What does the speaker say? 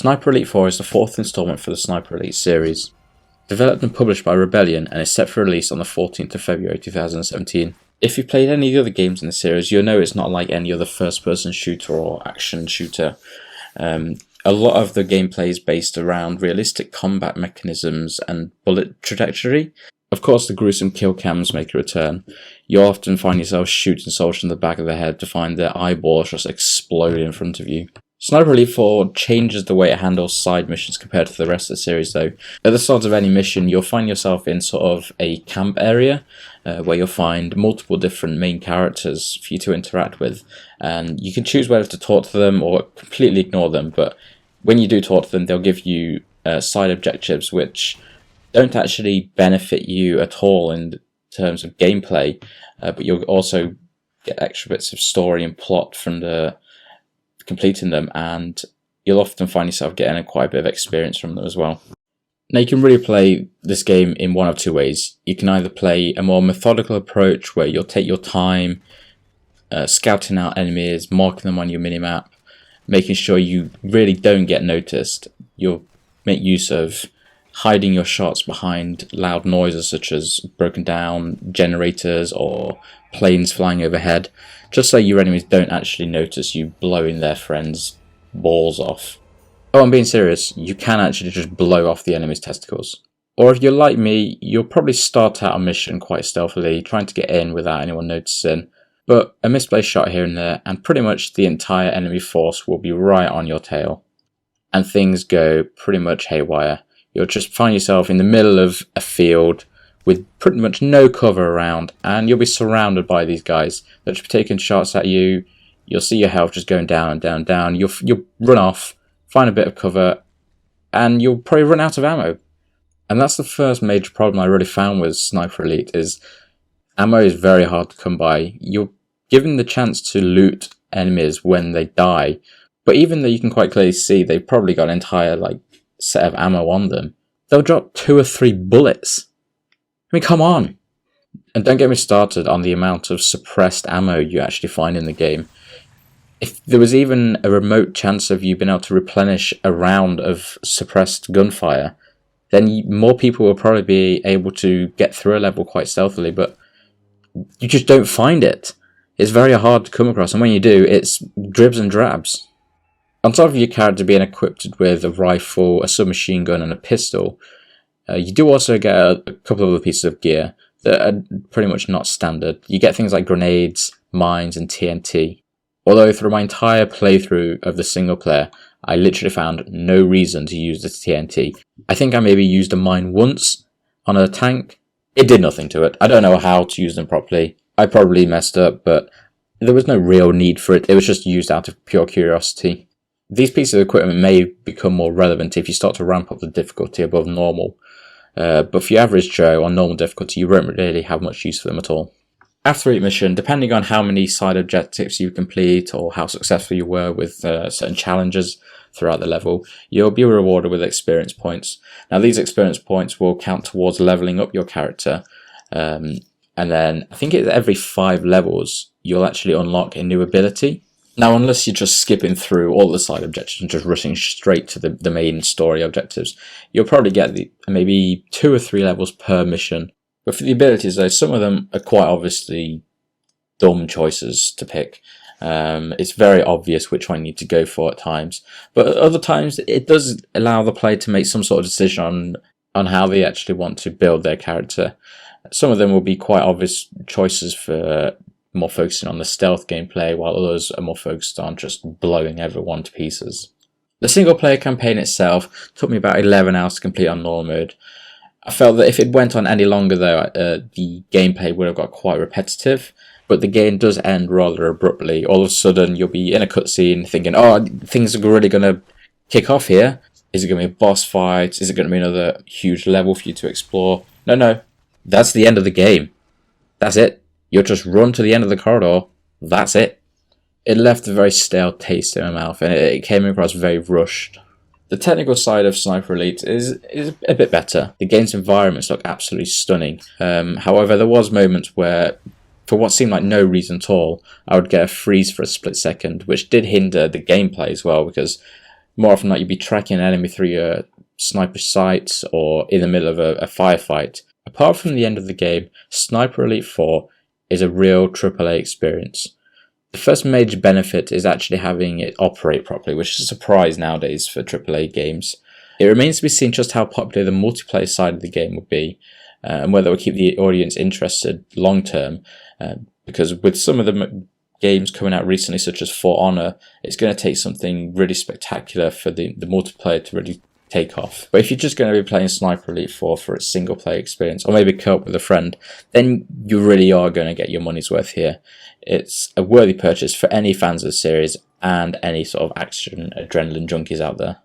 Sniper Elite 4 is the fourth installment for the Sniper Elite series. Developed and published by Rebellion and is set for release on the 14th of February 2017. If you've played any of the other games in the series, you'll know it's not like any other first-person shooter or action shooter. A lot of the gameplay is based around realistic combat mechanisms and bullet trajectory. Of course, the gruesome kill cams make a return. You'll often find yourself shooting soldiers in the back of the head to find their eyeballs just explode in front of you. Sniper Elite 4 changes the way it handles side missions compared to the rest of the series though. At the start of any mission, you'll find yourself in sort of a camp area where you'll find multiple different main characters for you to interact with. And you can choose whether to talk to them or completely ignore them, but when you do talk to them, they'll give you side objectives which don't actually benefit you at all in terms of gameplay, but you'll also get extra bits of story and plot from completing them, and you'll often find yourself getting quite a bit of experience from them as well. Now you can really play this game in one of two ways. You can either play a more methodical approach where you'll take your time scouting out enemies, marking them on your minimap, making sure you really don't get noticed. You'll make use of hiding your shots behind loud noises such as broken down generators or planes flying overhead, just so your enemies don't actually notice you blowing their friends' balls off. Oh, I'm being serious, you can actually just blow off the enemy's testicles. Or if you're like me, you'll probably start out a mission quite stealthily, trying to get in without anyone noticing, but a misplaced shot here and there, and pretty much the entire enemy force will be right on your tail. And things go pretty much haywire. You'll just find yourself in the middle of a field with pretty much no cover around, and you'll be surrounded by these guys. They'll just be taking shots at you. You'll see your health just going down and down and down. You'll run off, find a bit of cover, and you'll probably run out of ammo. And that's the first major problem I really found with Sniper Elite, is ammo is very hard to come by. You're given the chance to loot enemies when they die, but even though you can quite clearly see they've probably got an entire set of ammo on them, they'll drop 2 or 3 bullets. I mean, come on! And don't get me started on the amount of suppressed ammo you actually find in the game. If there was even a remote chance of you being able to replenish a round of suppressed gunfire, then more people will probably be able to get through a level quite stealthily, but you just don't find it. It's very hard to come across, and when you do, it's dribs and drabs. On top of your character being equipped with a rifle, a submachine gun and a pistol, you do also get a couple of other pieces of gear that are pretty much not standard. You get things like grenades, mines and TNT. Although through my entire playthrough of the single player, I literally found no reason to use the TNT. I think I maybe used a mine once on a tank. It did nothing to it. I don't know how to use them properly. I probably messed up, but there was no real need for it. It was just used out of pure curiosity. These pieces of equipment may become more relevant if you start to ramp up the difficulty above normal, but for your average Joe on normal difficulty, you won't really have much use for them at all. After each mission, depending on how many side objectives you complete or how successful you were with certain challenges throughout the level, you'll be rewarded with experience points. Now these experience points will count towards leveling up your character, and then I think it's every 5 levels you'll actually unlock a new ability. Now, unless you're just skipping through all the side objectives and just rushing straight to the main story objectives, you'll probably get maybe 2 or 3 levels per mission. But for the abilities, though, some of them are quite obviously dumb choices to pick. It's very obvious which one you need to go for at times. But at other times, it does allow the player to make some sort of decision on how they actually want to build their character. Some of them will be quite obvious choices for more focusing on the stealth gameplay, while others are more focused on just blowing everyone to pieces. The single player campaign itself took me about 11 hours to complete on normal mode. I felt that if it went on any longer though, the gameplay would have got quite repetitive, but the game does end rather abruptly. All of a sudden you'll be in a cutscene thinking, oh, things are really going to kick off here. Is it going to be a boss fight? Is it going to be another huge level for you to explore? No, that's the end of the game. That's it. You'll just run to the end of the corridor. That's it. It left a very stale taste in my mouth, and it came across very rushed. The technical side of Sniper Elite is a bit better. The game's environments look absolutely stunning. However, there was moments where, for what seemed like no reason at all, I would get a freeze for a split second, which did hinder the gameplay as well, because More often than not, you'd be tracking an enemy through your sniper sights or in the middle of a firefight. Apart from the end of the game, Sniper Elite 4 is a real AAA experience. The first major benefit is actually having it operate properly, which is a surprise nowadays for AAA games. It remains to be seen just how popular the multiplayer side of the game will be, and whether it will keep the audience interested long term, because with some of the games coming out recently, such as For Honor, it's going to take something really spectacular for the multiplayer to really take off. But if you're just going to be playing Sniper Elite 4 for its single player experience, or maybe co-op with a friend, then you really are going to get your money's worth here. It's a worthy purchase for any fans of the series and any sort of action adrenaline junkies out there.